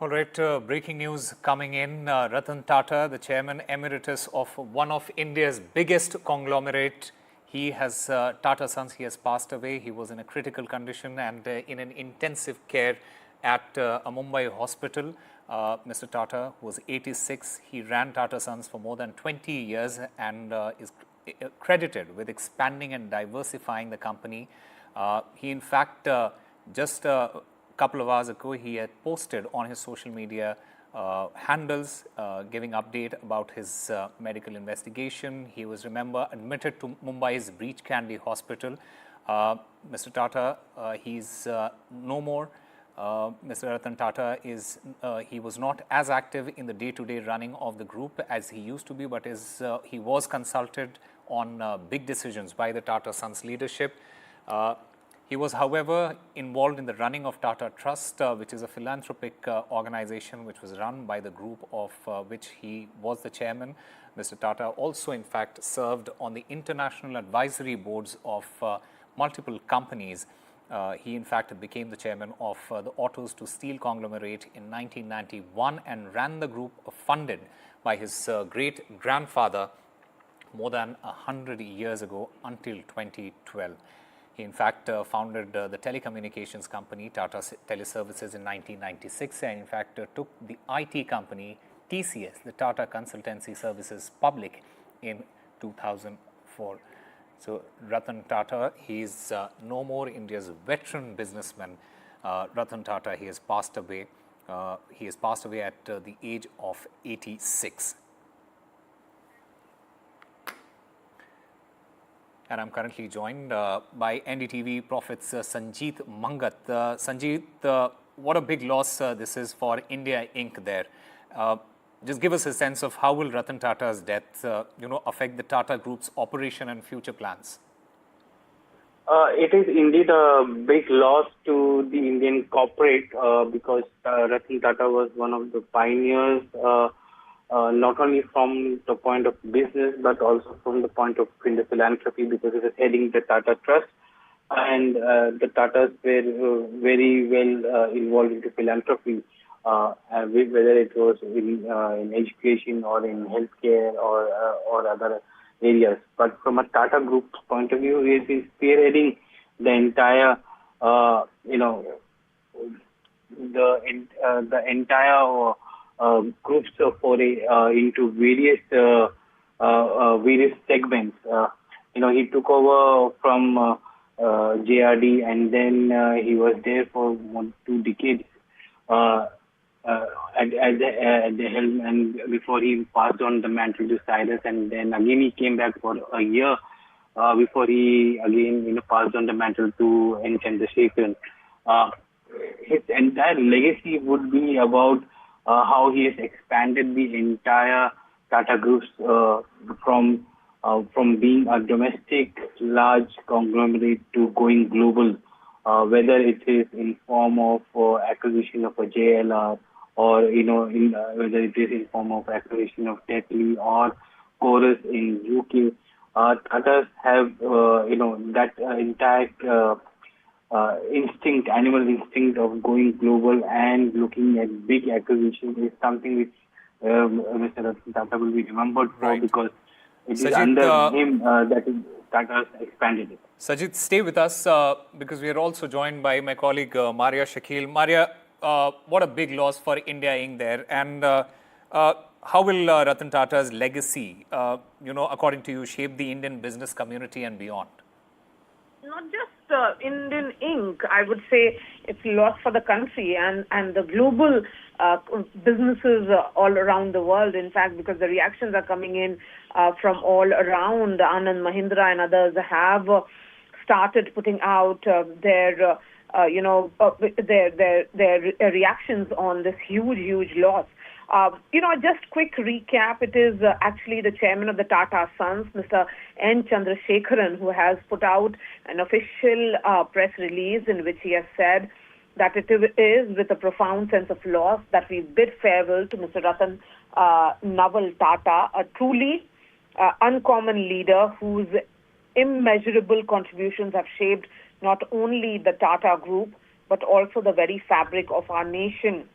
All right, breaking news coming in. Ratan Tata, the chairman emeritus of one of India's biggest conglomerate, he has, Tata Sons, he has passed away. He was in a critical condition and in an intensive care at a Mumbai hospital. Mr. Tata was 86. He ran Tata Sons for more than 20 years and is credited with expanding and diversifying the company. He, in fact, just couple of hours ago, he had posted on his social media handles giving update about his medical investigation. He was, remember, admitted to Mumbai's Breach Candy Hospital. Mr. Tata, he's no more. Mr. Ratan Tata is, he was not as active in the day-to-day running of the group as he used to be, but he was consulted on big decisions by the Tata Sons leadership. He was, however, involved in the running of Tata Trust, which is a philanthropic organization which was run by the group of which he was the chairman. Mr. Tata also, in fact, served on the international advisory boards of multiple companies. He, in fact, became the chairman of the Autos to Steel conglomerate in 1991 and ran the group funded by his great-grandfather more than 100 years ago until 2012. He, in fact, founded the telecommunications company, Tata Teleservices, in 1996, and, in fact, took the IT company, TCS, the Tata Consultancy Services, public in 2004. So, Ratan Tata, he is no more India's veteran businessman. Ratan Tata, he has passed away. He has passed away at the age of 86. And I'm currently joined by NDTV Profits Sanjeet Mangat. Sanjeet, what a big loss this is for India Inc. there. Just give us a sense of how will Ratan Tata's death, affect the Tata Group's operation and future plans? It is indeed a big loss to the Indian corporate because Ratan Tata was one of the pioneers. Not only from the point of business, but also from the point of the philanthropy, because he was heading the Tata Trust, and the Tatas were very well involved into philanthropy, whether it was in education or in healthcare or other areas. But from a Tata Group point of view, he has been spearheading the entire, the entire groups foray into various segments. He took over from JRD, and then he was there for 2 decades at the helm, and before he passed on the mantle to Cyrus, and then again he came back for a year before he again passed on the mantle to N. Chandrasekaran. His entire legacy would be about how he has expanded the entire Tata Groups from being a domestic large conglomerate to going global, whether it is in form of acquisition of a JLR or whether it is in form of acquisition of Tetley or Chorus in UK. Tatas have that entire animal instinct of going global and looking at big acquisitions is something which Mr. Ratan Tata will be remembered for, because it is under him that Tata has expanded it. Sajid, stay with us because we are also joined by my colleague Maria Shakil. Maria, what a big loss for India Inc. there, and how will Ratan Tata's legacy, according to you, shape the Indian business community and beyond? Not just Indian Inc. I would say it's a loss for the country and the global businesses all around the world, in fact, because the reactions are coming in from all around. Anand Mahindra and others have started putting out their reactions on this huge loss. Just quick recap, it is actually the chairman of the Tata Sons, Mr. N. Chandrasekaran, who has put out an official press release in which he has said that it is with a profound sense of loss that we bid farewell to Mr. Ratan Naval Tata, a truly uncommon leader whose immeasurable contributions have shaped not only the Tata Group, but also the very fabric of our nation.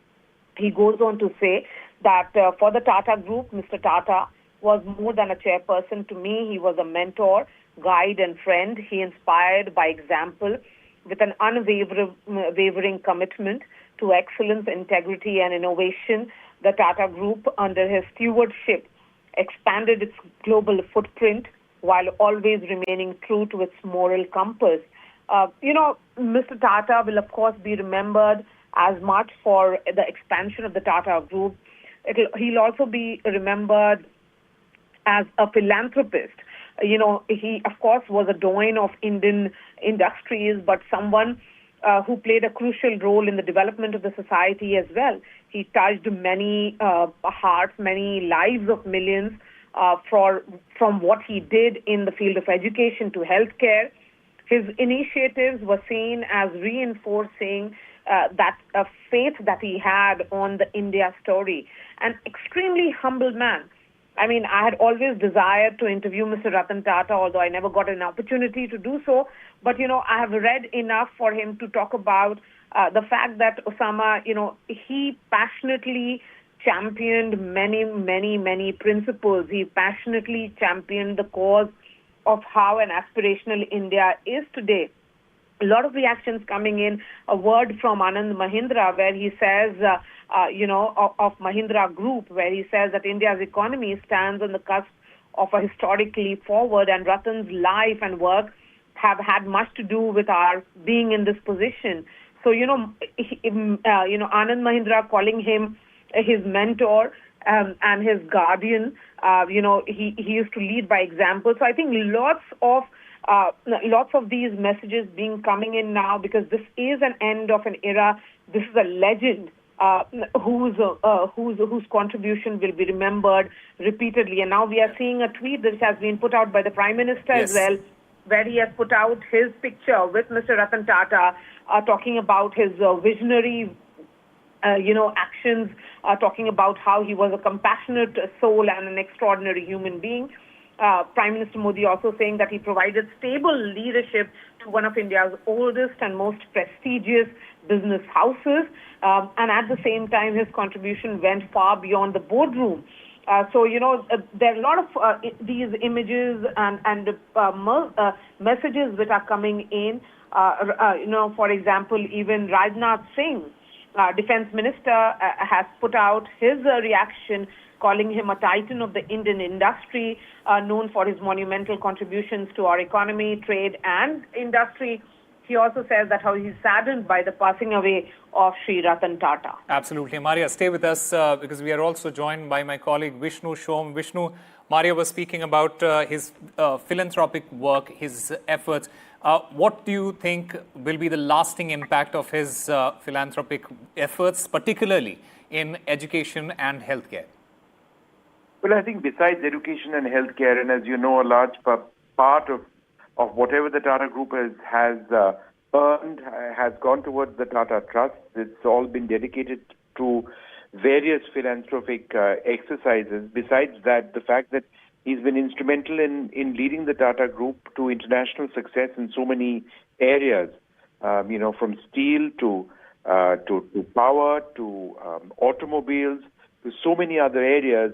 He goes on to say that for the Tata Group, Mr. Tata was more than a chairperson to me. He was a mentor, guide, and friend. He inspired by example with an unwavering commitment to excellence, integrity, and innovation. The Tata Group, under his stewardship, expanded its global footprint while always remaining true to its moral compass. Mr. Tata will, of course, be remembered as much for the expansion of the Tata Group. He'll also be remembered as a philanthropist. He, of course, was a doyen of Indian industries, but someone who played a crucial role in the development of the society as well. He touched many hearts, many lives of millions from what he did in the field of education to healthcare. His initiatives were seen as reinforcing that faith that he had on the India story. An extremely humble man. I mean, I had always desired to interview Mr. Ratan Tata, although I never got an opportunity to do so. But, I have read enough for him to talk about the fact that Osama, he passionately championed many principles. He passionately championed the cause of how an aspirational India is today. A lot of reactions coming in. A word from Anand Mahindra where he says, of Mahindra Group, where he says that India's economy stands on the cusp of a historic leap forward, and Ratan's life and work have had much to do with our being in this position. So, Anand Mahindra calling him his mentor and his guardian. He used to lead by example. So I think lots of these messages coming in now, because this is an end of an era. This is a legend whose contribution will be remembered repeatedly. And now we are seeing a tweet that has been put out by the Prime Minister as well, where he has put out his picture with Mr. Ratan Tata, talking about his visionary actions, talking about how he was a compassionate soul and an extraordinary human being. Prime Minister Modi also saying that he provided stable leadership to one of India's oldest and most prestigious business houses. And at the same time, his contribution went far beyond the boardroom. There are a lot of these images and messages that are coming in. For example, even Rajnath Singh, Defense Minister, has put out his reaction, calling him a titan of the Indian industry, known for his monumental contributions to our economy, trade, and industry. He also says that how he's saddened by the passing away of Sri Ratan Tata. Absolutely. Maria, stay with us because we are also joined by my colleague Vishnu Shom. Vishnu, Maria was speaking about his philanthropic work, his efforts. What do you think will be the lasting impact of his philanthropic efforts, particularly in education and healthcare? Well, I think besides education and healthcare, and as you know, a large part of whatever the Tata Group has earned has gone towards the Tata Trust. It's all been dedicated to various philanthropic exercises. Besides that, the fact that he's been instrumental in leading the Tata Group to international success in so many areas, from steel to power to automobiles to so many other areas,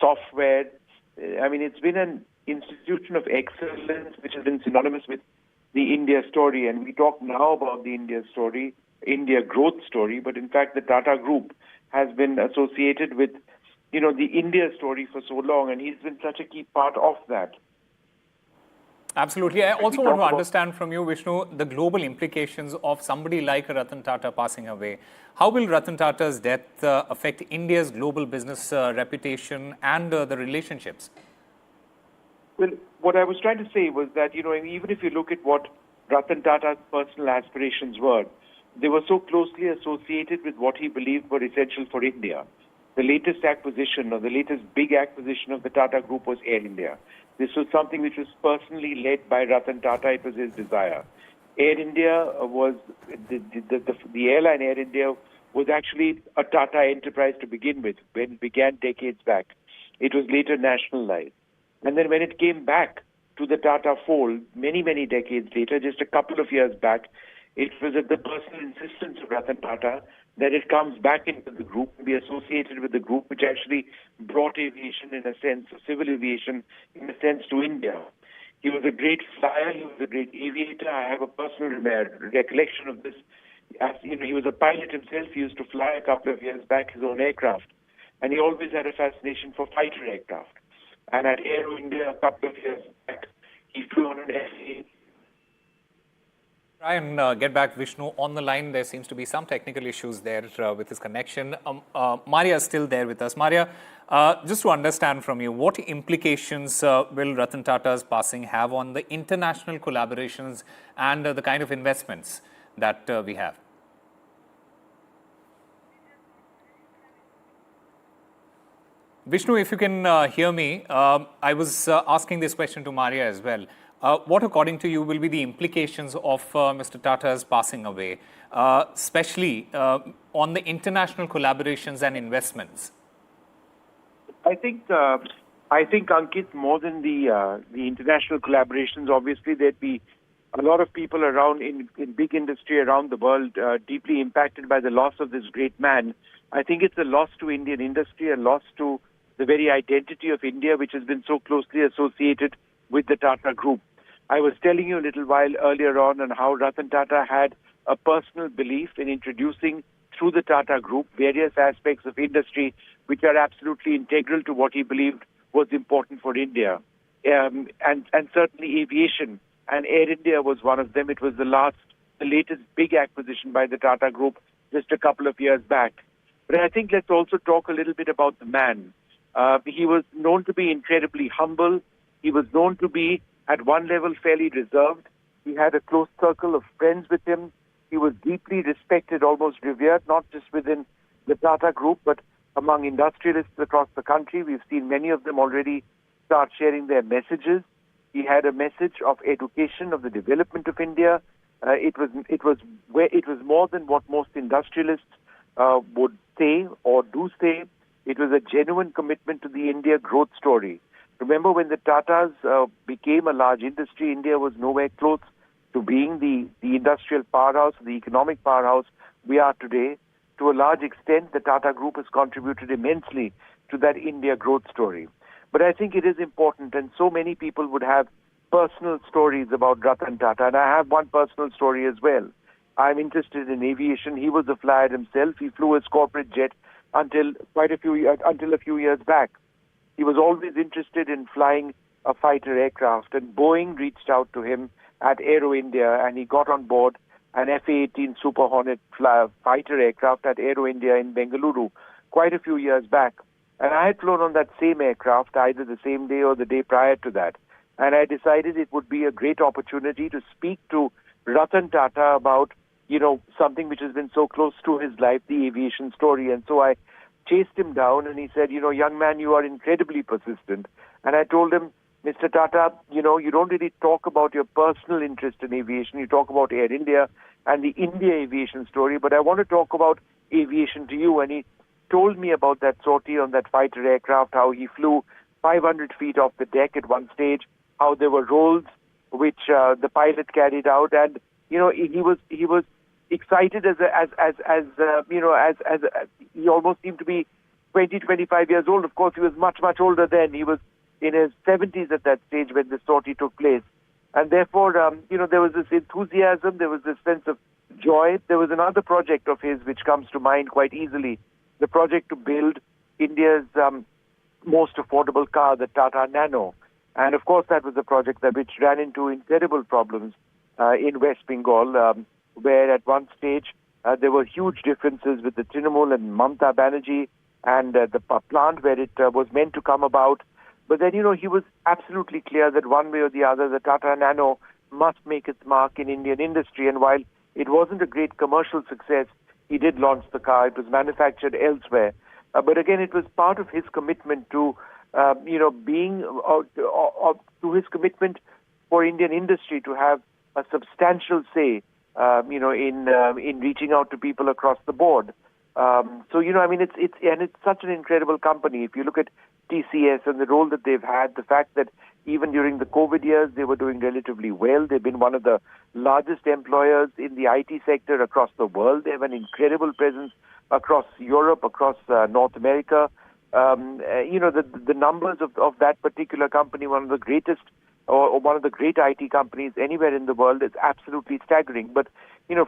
software. I mean, it's been an institution of excellence which has been synonymous with the India story. And we talk now about the India growth story, but in fact the Tata Group has been associated with, the India story for so long, and he's been such a key part of that. Absolutely. I also want to understand from you, Vishnu, the global implications of somebody like Ratan Tata passing away. How will Ratan Tata's death affect India's global business reputation and the relationships? Well, what I was trying to say was that, even if you look at what Ratan Tata's personal aspirations were, they were so closely associated with what he believed were essential for India. The latest acquisition, or the latest big acquisition of the Tata Group, was Air India. This was something which was personally led by Ratan Tata. It was his desire. Air India was, the airline Air India was actually a Tata enterprise to begin with, when it began decades back. It was later nationalized. And then when it came back to the Tata fold, many decades later, just a couple of years back, It was at the personal insistence of Ratan Tata that it comes back into the group and be associated with the group, which actually brought aviation in a sense, civil aviation in a sense, to India. He was a great flyer. He was a great aviator. I have a personal recollection of this. As, he was a pilot himself. He used to fly a couple of years back his own aircraft. And he always had a fascination for fighter aircraft. And at Aero India a couple of years back, he flew on an FA. Try and get back Vishnu on the line. There seems to be some technical issues there with his connection. Maria is still there with us. Maria, just to understand from you, what implications will Ratan Tata's passing have on the international collaborations and the kind of investments that we have? Vishnu, if you can hear me, I was asking this question to Maria as well. What, according to you, will be the implications of Mr. Tata's passing away, especially on the international collaborations and investments? I think, Ankit, more than the international collaborations, obviously there'd be a lot of people around in big industry around the world deeply impacted by the loss of this great man. I think it's a loss to Indian industry, a loss to the very identity of India, which has been so closely associated with the Tata Group. I was telling you a little while earlier on how Ratan Tata had a personal belief in introducing through the Tata Group various aspects of industry which are absolutely integral to what he believed was important for India. And certainly aviation, and Air India was one of them. It was the latest big acquisition by the Tata Group just a couple of years back. But I think let's also talk a little bit about the man. He was known to be incredibly humble. He was known to be, at one level, fairly reserved. He had a close circle of friends with him. He was deeply respected, almost revered, not just within the Tata Group, but among industrialists across the country. We've seen many of them already start sharing their messages. He had a message of education, of the development of India. It was more than what most industrialists would say or do say. It was a genuine commitment to the India growth story. Remember, when the Tatas became a large industry, India was nowhere close to being the industrial powerhouse, the economic powerhouse we are today. To a large extent, the Tata Group has contributed immensely to that India growth story. But I think it is important, and so many people would have personal stories about Ratan Tata, and I have one personal story as well. I'm interested in aviation. He was a flyer himself. He flew his corporate jet until a few years back. He was always interested in flying a fighter aircraft, and Boeing reached out to him at Aero India, and he got on board an F-18 Super Hornet fighter aircraft at Aero India in Bengaluru quite a few years back. And I had flown on that same aircraft either the same day or the day prior to that. And I decided it would be a great opportunity to speak to Ratan Tata about, something which has been so close to his life, the aviation story. And so I chased him down, and he said, young man, you are incredibly persistent. And I told him, Mr. Tata, you don't really talk about your personal interest in aviation. You talk about Air India and the India aviation story, but I want to talk about aviation to you. And he told me about that sortie on that fighter aircraft, how he flew 500 feet off the deck at one stage, how there were rolls which the pilot carried out, and he was excited as he almost seemed to be 20, 25 years old. Of course, he was much, much older then. He was in his 70s at that stage when the sortie took place. And therefore, there was this enthusiasm, there was this sense of joy. There was another project of his which comes to mind quite easily, the project to build India's most affordable car, the Tata Nano. And of course, that was a project which ran into incredible problems in West Bengal, where at one stage there were huge differences with the Trinamool and Mamata Banerjee and the plant where it was meant to come about. But then, he was absolutely clear that one way or the other, the Tata Nano must make its mark in Indian industry. And while it wasn't a great commercial success, he did launch the car. It was manufactured elsewhere. But again, it was part of his commitment to, to his commitment for Indian industry to have a substantial say, in reaching out to people across the board. It's such an incredible company. If you look at TCS and the role that they've had, the fact that Even during the COVID years, they were doing relatively well. They've been one of the largest employers in the IT sector across the world. They have an incredible presence across Europe, across North America. The numbers of that particular company, one of the greatest or one of the great IT companies anywhere in the world, is absolutely staggering. But,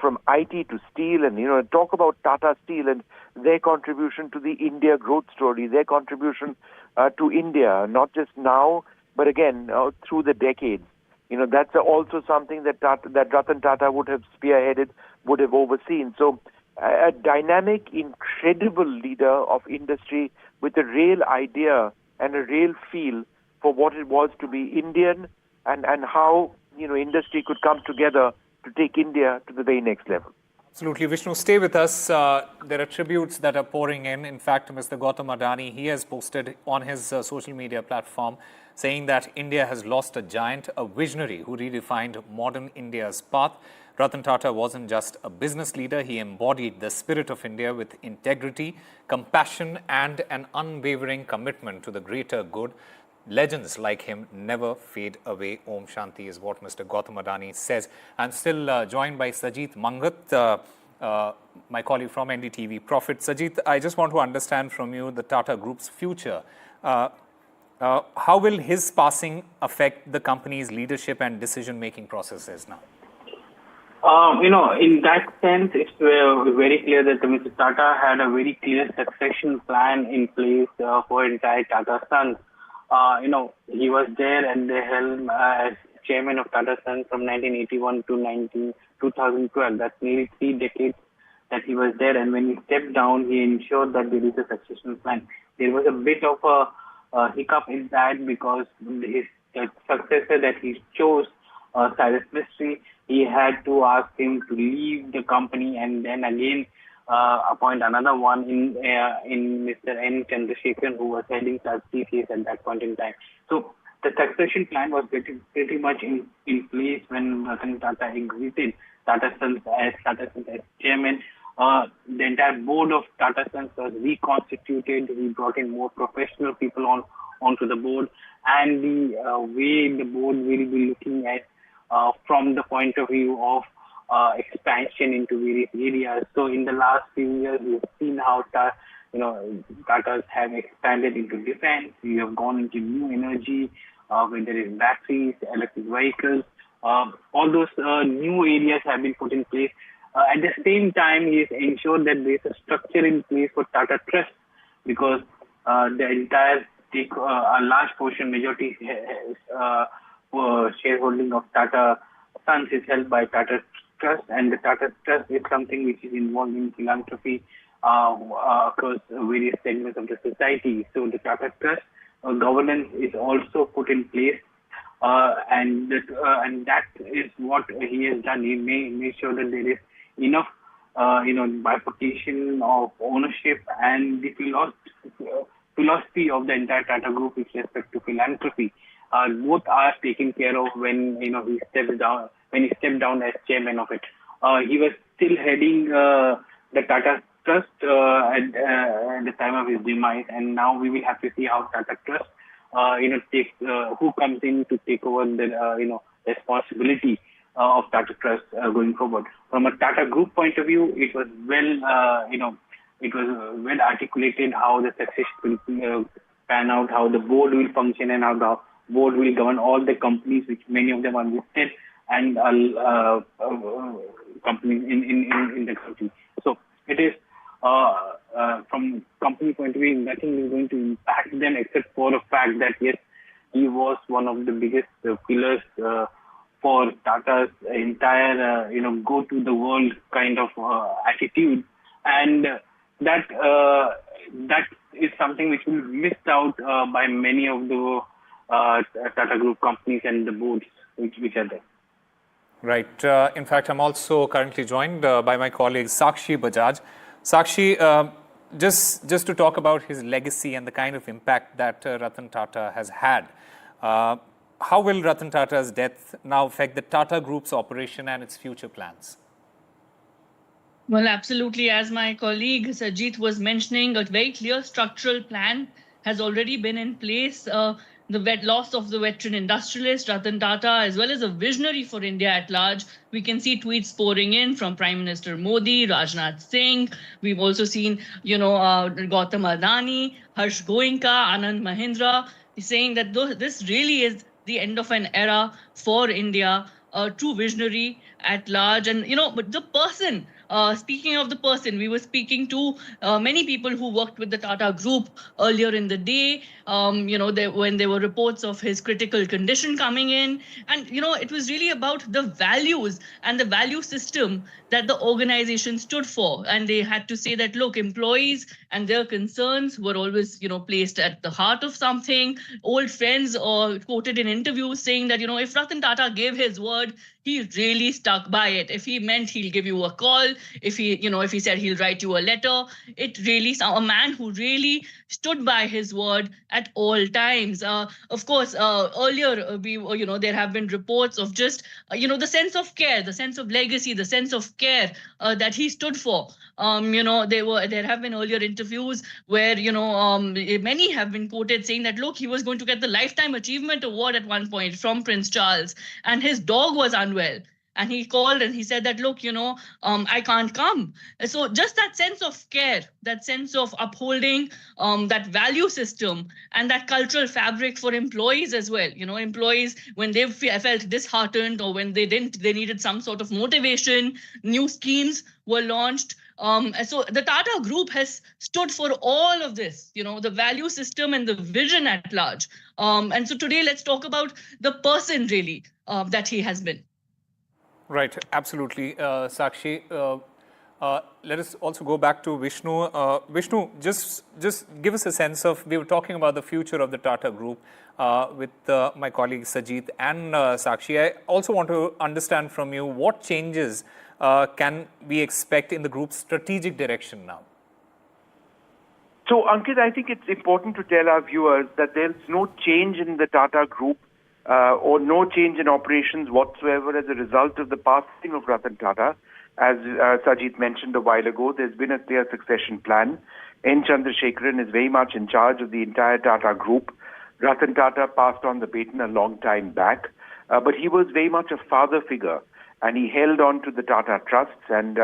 from IT to steel and, talk about Tata Steel and their contribution to the India growth story, their contribution to India, not just now, but again, through the decades. That's also something that Ratan Tata would have spearheaded, would have overseen. So a dynamic, incredible leader of industry with a real idea and a real feel for what it was to be Indian and how, industry could come together to take India to the very next level. Absolutely. Vishnu, stay with us. There are tributes that are pouring in. In fact, Mr. Gautam Adani, he has posted on his social media platform saying that India has lost a giant, a visionary who redefined modern India's path. Ratan Tata wasn't just a business leader, he embodied the spirit of India with integrity, compassion and an unwavering commitment to the greater good. Legends like him never fade away. Om Shanti is what Mr. Gautam Adani says. I'm still joined by Sajith Mangat, my colleague from NDTV Profit. Sajith, I just want to understand from you the Tata Group's future. How will his passing affect the company's leadership and decision-making processes now? In that sense, it's very clear that Mr. Tata had a very clear succession plan in place for entire Tata Sons. He was there at the helm as chairman of Tata Sons from 1981 to 2012. That's nearly 3 decades that he was there. And when he stepped down, he ensured that there is a succession plan. There was a bit of a hiccup in that because his successor that he chose, Cyrus Mistry, he had to ask him to leave the company and then again appoint another one in Mr. Chandrasekaran, who was heading TCS at that point in time. So the succession plan was pretty much in place when Ratan Tata exited Tata Sons as chairman. The entire board of Tata Sons was reconstituted. He brought in more professional people onto the board, and the way the board will be looking at from the point of view of expansion into various areas. So in the last few years, we've seen how Tatas have expanded into defense. We have gone into new energy, whether it's batteries, electric vehicles. All those new areas have been put in place. At the same time, he has ensured that there is a structure in place for Tata Trust, because the entire a large portion, majority shareholding of Tata Sons is held by Tata Trust, and the Tata Trust is something which is involved in philanthropy across various segments of the society. So the Tata Trust governance is also put in place, and that is what he has done. He made sure that there is enough, bifurcation of ownership and the philosophy of the entire Tata Group with respect to philanthropy. Both are taken care of when he stepped down as chairman of it. He was still heading the Tata Trust at the time of his demise, and now we will have to see how Tata Trust takes who comes in to take over the responsibility of Tata Trust going forward. From a Tata Group point of view, it was well articulated how the succession will pan out, how the board will function, and how the board will govern all the companies, which many of them are listed and companies in the country. So it is from company point of view, nothing is going to impact them except for the fact that yes, he was one of the biggest pillars for Tata's entire go to the world kind of attitude, and that is something which will be missed out by many of the Tata Group companies and the boards which are there. Right. In fact, I'm also currently joined by my colleague Sakshi Bajaj. Sakshi, just to talk about his legacy and the kind of impact that Ratan Tata has had. How will Ratan Tata's death now affect the Tata Group's operation and its future plans? Well, absolutely. As my colleague Sajith was mentioning, a very clear structural plan has already been in place. the loss of the veteran industrialist Ratan Tata, as well as a visionary for India at large. We can see tweets pouring in from Prime Minister Modi, Rajnath Singh. We've also seen, Gautam Adani, Harsh Goenka, Anand Mahindra, saying that this really is the end of an era for India, a true visionary at large. And, but the person, speaking of the person, we were speaking to many people who worked with the Tata Group earlier in the day, when there were reports of his critical condition coming in. And, it was really about the values and the value system that the organization stood for. And they had to say that, look, employees and their concerns were always, placed at the heart of something. Old friends quoted in interviews saying that, if Ratan Tata gave his word, he really stuck by it. If he meant he'll give you a call, if he said he'll write you a letter, it really, a man who really stood by his word at all times. Of course, earlier there have been reports of just the sense of care, the sense of legacy, the sense of care that he stood for. There have been earlier interviews where many have been quoted saying that, look, he was going to get the Lifetime Achievement Award at one point from Prince Charles, and his dog was unwell. And he called and he said that, look, I can't come. So just that sense of care, that sense of upholding that value system and that cultural fabric for employees as well. Employees, when they felt disheartened or when they needed some sort of motivation, new schemes were launched. So the Tata Group has stood for all of this, the value system and the vision at large. And so today, let's talk about the person really that he has been. Right, absolutely, Sakshi. Let us also go back to Vishnu. Vishnu, just give us a sense of, we were talking about the future of the Tata Group with my colleague Sajid and Sakshi. I also want to understand from you, what changes can we expect in the group's strategic direction now? So, Ankit, I think it's important to tell our viewers that there's no change in the Tata Group or no change in operations whatsoever as a result of the passing of Ratan Tata. As Sajid mentioned a while ago, there's been a clear succession plan. N. Chandrasekaran is very much in charge of the entire Tata Group. Ratan Tata passed on the baton a long time back, but he was very much a father figure, and he held on to the Tata Trusts and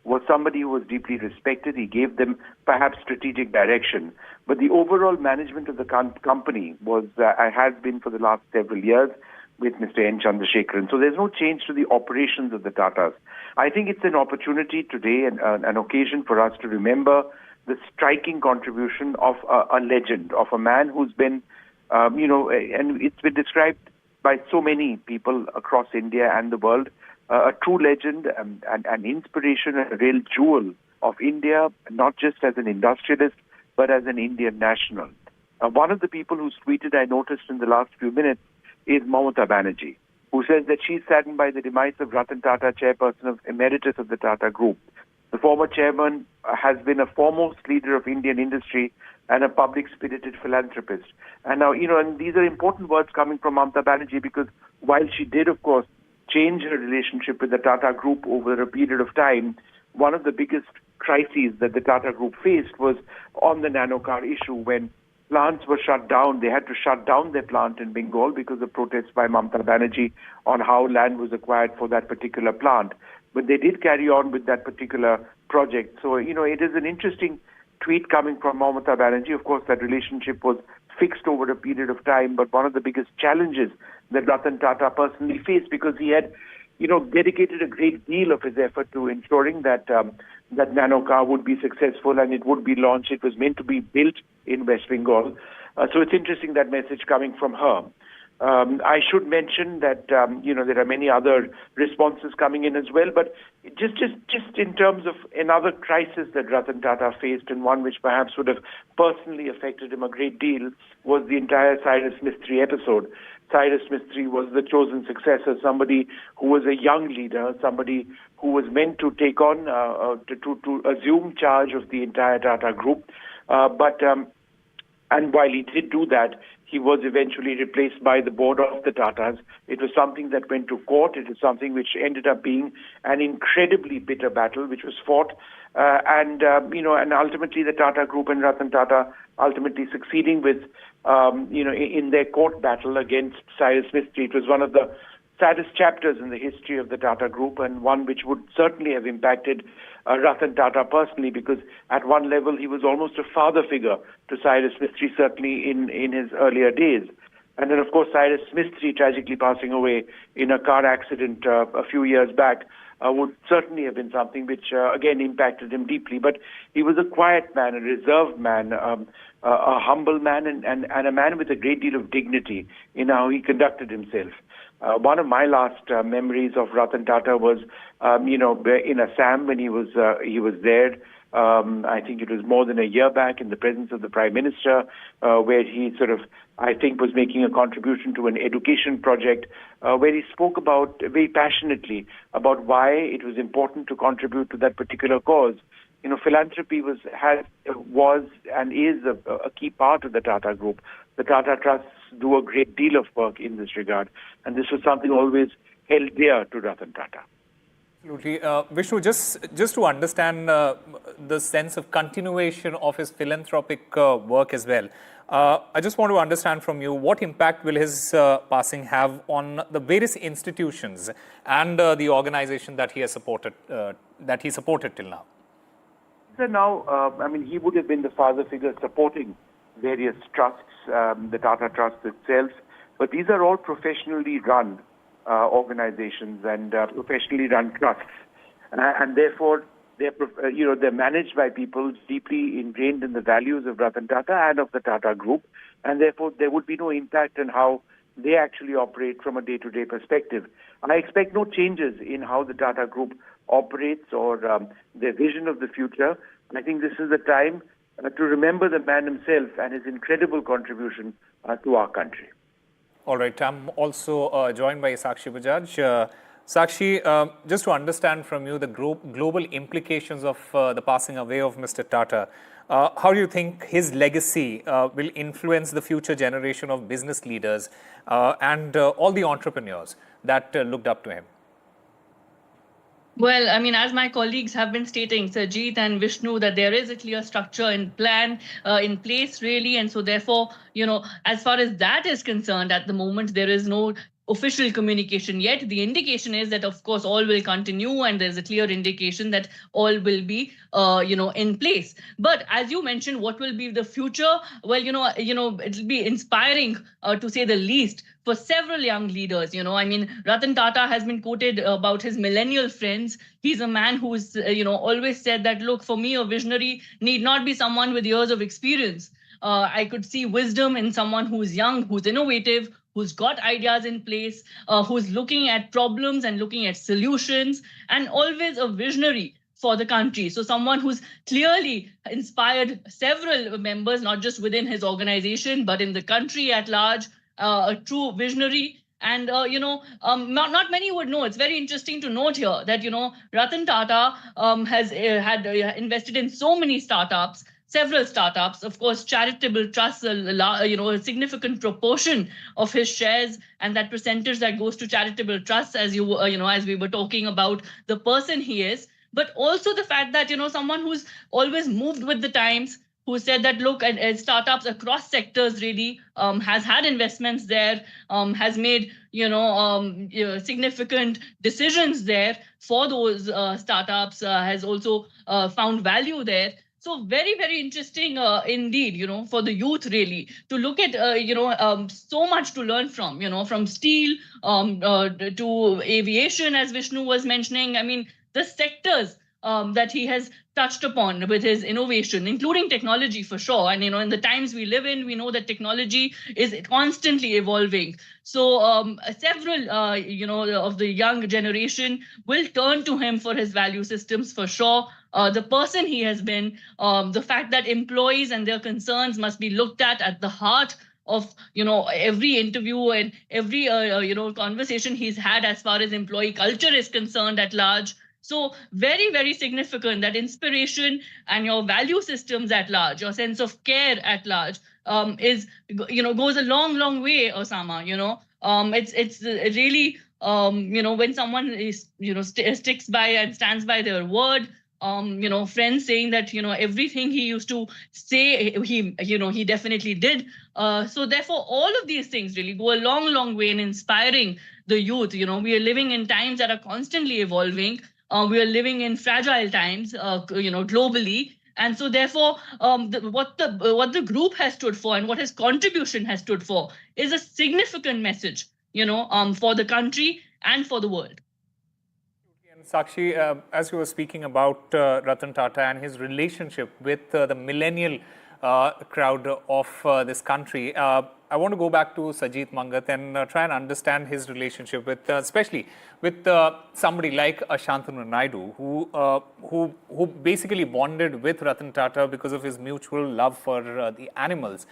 was somebody who was deeply respected. He gave them perhaps strategic direction. But the overall management of the company has been for the last several years with Mr. N. Chandrasekaran. So there's no change to the operations of the Tatas. I think it's an opportunity today and an occasion for us to remember the striking contribution of a legend, of a man who's been, and it's been described by so many people across India and the world, a true legend and an inspiration, a real jewel of India, not just as an industrialist, but as an Indian national. One of the people who's tweeted, I noticed in the last few minutes, is Mamata Banerjee, who says that she's saddened by the demise of Ratan Tata, chairperson of Emeritus of the Tata Group. The former chairman has been a foremost leader of Indian industry and a public-spirited philanthropist. And now, and these are important words coming from Mamata Banerjee, because while she did, of course, change her relationship with the Tata Group over a period of time, one of the biggest crises that the Tata Group faced was on the nano car issue, when plants were shut down. They had to shut down their plant in Bengal because of protests by Mamata Banerjee on how land was acquired for that particular plant. But they did carry on with that particular project. So, it is an interesting tweet coming from Mamata Banerjee. Of course, that relationship was fixed over a period of time, but one of the biggest challenges that Ratan Tata personally faced, because he had, dedicated a great deal of his effort to ensuring that that nano car would be successful and it would be launched. It was meant to be built in West Bengal. So it's interesting, that message coming from her. I should mention that, there are many other responses coming in as well, but just in terms of another crisis that Ratan Tata faced, and one which perhaps would have personally affected him a great deal, was the entire Cyrus Mistry episode. Cyrus Mistry was the chosen successor, somebody who was a young leader, somebody who was meant to take on, to assume charge of the entire Tata Group. But And while he did do that, he was eventually replaced by the board of the Tatas. It was something that went to court. It was something which ended up being an incredibly bitter battle, which was fought. And ultimately the Tata Group and Ratan Tata ultimately succeeding with, in their court battle against Cyrus Mistry. It was one of the saddest chapters in the history of the Tata Group, and one which would certainly have impacted Ratan Tata personally, because at one level he was almost a father figure to Cyrus Mistry, certainly in his earlier days. And then, of course, Cyrus Mistry tragically passing away in a car accident a few years back would certainly have been something which, again, impacted him deeply. But he was a quiet man, a reserved man, a humble man, and a man with a great deal of dignity in how he conducted himself. One of my last memories of Ratan Tata was, in Assam when he was there. I think it was more than a year back, in the presence of the Prime Minister, where he sort of, I think, was making a contribution to an education project, where he spoke about very passionately about why it was important to contribute to that particular cause. Philanthropy was and is a key part of the Tata Group. The Tata Trusts do a great deal of work in this regard, and this was something always held dear to Ratan Tata. Absolutely. Vishnu, just to understand the sense of continuation of his philanthropic work as well, I just want to understand from you, what impact will his passing have on the various institutions and the organization that he has supported, till now? So now, he would have been the father figure supporting various trusts, the Tata Trust itself, but these are all professionally run organizations and professionally run trusts, and therefore they're managed by people deeply ingrained in the values of Ratan Tata and of the Tata Group, and therefore there would be no impact on how they actually operate from a day-to-day perspective. I expect no changes in how the Tata Group operates or their vision of the future. And I think this is the time to remember the man himself and his incredible contribution to our country. All right. I'm also joined by Sakshi Bajaj. Sakshi, just to understand from you the global implications of the passing away of Mr. Tata, how do you think his legacy will influence the future generation of business leaders and all the entrepreneurs that looked up to him? Well, as my colleagues have been stating, Sajid and Vishnu, that there is a clear structure and plan in place, really. And so therefore, as far as that is concerned, at the moment, there is no official communication yet. The indication is that, of course, all will continue, and there's a clear indication that all will be, in place. But as you mentioned, what will be the future? Well, it'll be inspiring, to say the least, for several young leaders. Ratan Tata has been quoted about his millennial friends. He's a man who's, always said that, look, for me, a visionary need not be someone with years of experience. I could see wisdom in someone who's young, who's innovative, who's got ideas in place, who's looking at problems and looking at solutions, and always a visionary for the country. So someone who's clearly inspired several members, not just within his organization, but in the country at large, a true visionary. And, not many would know. It's very interesting to note here that, Ratan Tata has had invested in so many startups, several startups, of course, charitable trusts, a significant proportion of his shares, and that percentage that goes to charitable trusts, as as we were talking about the person he is, but also the fact that, someone who's always moved with the times, who said that, look, at startups across sectors really, has had investments there, has made, significant decisions there for those startups, has also found value there. So very, very interesting indeed, for the youth really to look at, so much to learn from steel to aviation, as Vishnu was mentioning. The sectors that he has touched upon with his innovation, including technology for sure. And, in the times we live in, we know that technology is constantly evolving. So several, of the young generation will turn to him for his value systems for sure. The person he has been, the fact that employees and their concerns must be looked at the heart of, every interview and every, conversation he's had as far as employee culture is concerned at large. So very, very significant that inspiration and your value systems at large, your sense of care at large, is, goes a long, long way, Osama. It's really, when someone is, sticks by and stands by their word. Friends saying that, everything he used to say, he definitely did. So therefore, all of these things really go a long, long way in inspiring the youth. We are living in times that are constantly evolving. We are living in fragile times, globally. And so therefore, what the group has stood for and what his contribution has stood for is a significant message, for the country and for the world. And Sakshi, as you were speaking about Ratan Tata and his relationship with the millennial crowd of this country, I want to go back to Sajit Mangat and try and understand his relationship with, especially with somebody like Shantanu Naidu, who basically bonded with Ratan Tata because of his mutual love for the animals.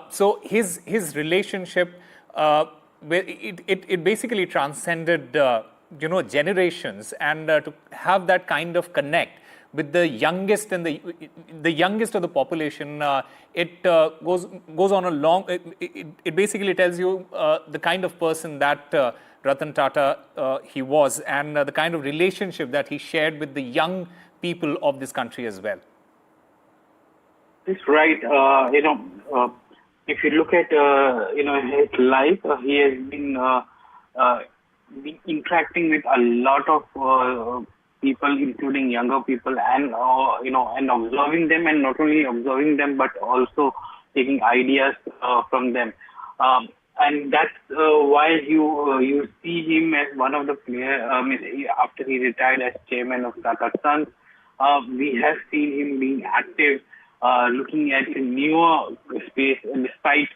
So his relationship, it basically transcended generations, and to have that kind of connect with the youngest and the youngest of the population, it goes on a long. It basically tells you the kind of person that Ratan Tata he was, and the kind of relationship that he shared with the young people of this country as well. That's right. If you look at his life, he has been interacting with a lot of people, including younger people, and and observing them, and not only observing them, but also taking ideas from them. And that's why you see him as one of the players. After he retired as chairman of Tata Sons, we have seen him being active, looking at a newer space, despite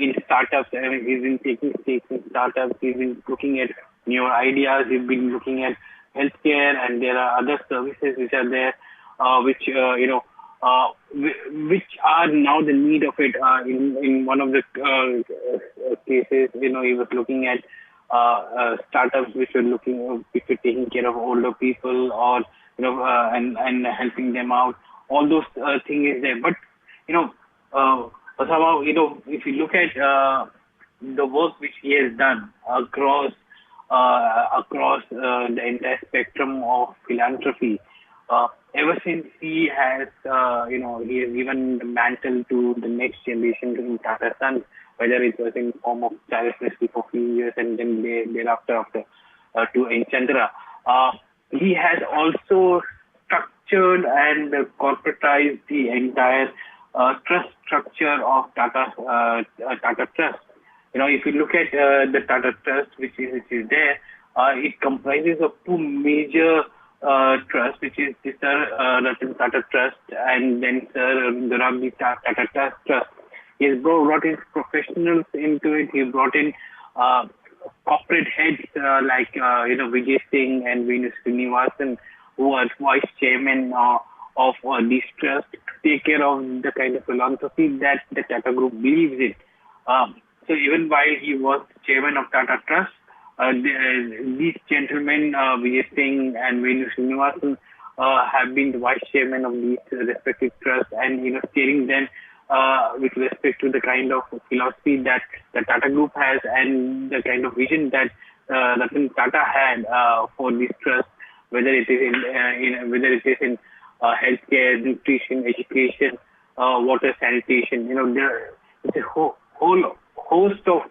in startups. I mean, he's been taking stakes in startups. He's been looking at newer ideas. He's been looking at healthcare, and there are other services which are there, which are now the need of it. In one of the cases, he was looking at startups which were taking care of older people, or and helping them out. All those things is there, but somehow, if you look at the work which he has done across the entire spectrum of philanthropy, ever since he has he has given the mantle to the next generation in Tata Sons, whether it was in form of Charis for a few years and then thereafter to N. Chandra, he has also structured and corporatized the entire trust structure of Tata Trust. If you look at the Tata Trust, which is there, it comprises of two major trusts, which is the Sir Ratan Tata Trust and then Sir Rabbi Tata Trust. He has brought in professionals into it. He brought in corporate heads like Vijay Singh and Venus Srinivasan, who are vice chairman of these trusts, to take care of the kind of philanthropy that the Tata Group believes in. So even while he was chairman of Tata Trust, these gentlemen, Vijay Singh and Venus Srinivasan, have been the vice chairman of these respective trusts, and steering them with respect to the kind of philosophy that the Tata Group has, and the kind of vision that Ratan Tata had for this trust, whether it is in healthcare, nutrition, education, water, sanitation. It's a whole host of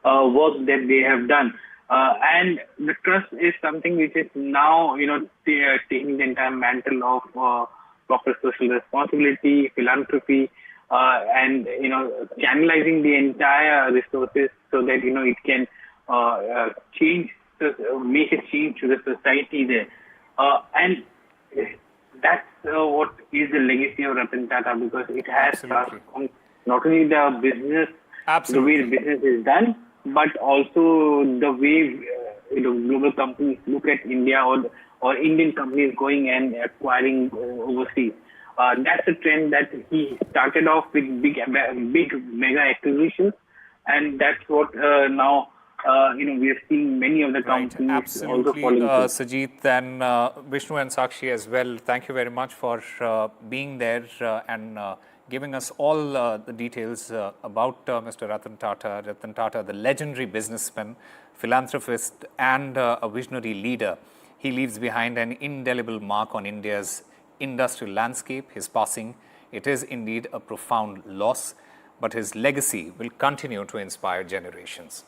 work that they have done, and the trust is something which is now taking the entire mantle of proper social responsibility, philanthropy, and channelizing the entire resources so that it can make a change to the society there, and that's what is the legacy of Ratan Tata, because it has transformed not only the business, the way the business is done, but also the way global companies look at India, or Indian companies going and acquiring overseas. That's a trend that he started off with big mega acquisitions, and that's what now we have seen many of the Right, companies also absolutely, falling through. Sajid, and Vishnu and Sakshi as well. Thank you very much for being there and giving us all the details about Mr. Ratan Tata. Ratan Tata, the legendary businessman, philanthropist, and a visionary leader. He leaves behind an indelible mark on India's industrial landscape. His passing, it is indeed a profound loss, but his legacy will continue to inspire generations.